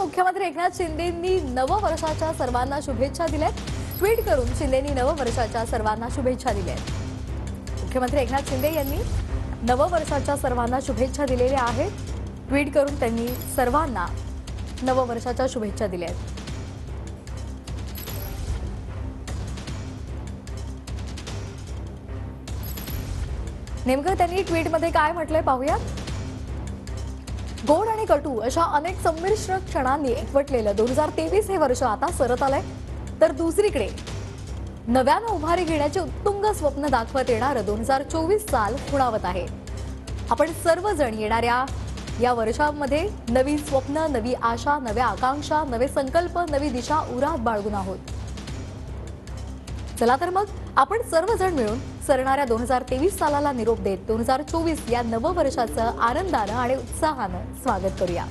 मुख्यमंत्री एकनाथ शिंदेंनी नववर्षाच्या सर्वांना शुभेच्छा दिल्यात। ट्विट करून शिंदेंनी नववर्षाच्या सर्वांना शुभेच्छा दिल्यात। मुख्यमंत्री एकनाथ शिंदे यांनी नववर्षाच्या सर्वांना शुभेच्छा दिलेल्या आहेत। ट्विट करून त्यांनी सर्वांना नववर्षाच्या शुभेच्छा दिल्यात। नेमकं त्यांनी ट्विटमध्ये काय म्हटलंय पाहूया। गोड आणि कटू अशा अनेक संमिश्र क्षणांनी एकवटलेलं 2023 हे वर्ष आता सरत आलंय, तर दुसरीकडे नव्यानं उभारी घेण्याचे उत्तुंग स्वप्न दाखवत येणारं 2024 साल खुणावत आहे। आपण सर्वजण येणाऱ्या या वर्षामध्ये नवी स्वप्न, नवी आशा, नव्या आकांक्षा, नवे संकल्प, नवी दिशा उरात बाळगून आहोत। चला तर मग आपण सर्वजण मिळून सरणाऱ्या 2023 सालाला निरोप देत 2024 या नववर्षाचं आनंदानं आणि उत्साहानं स्वागत करूया।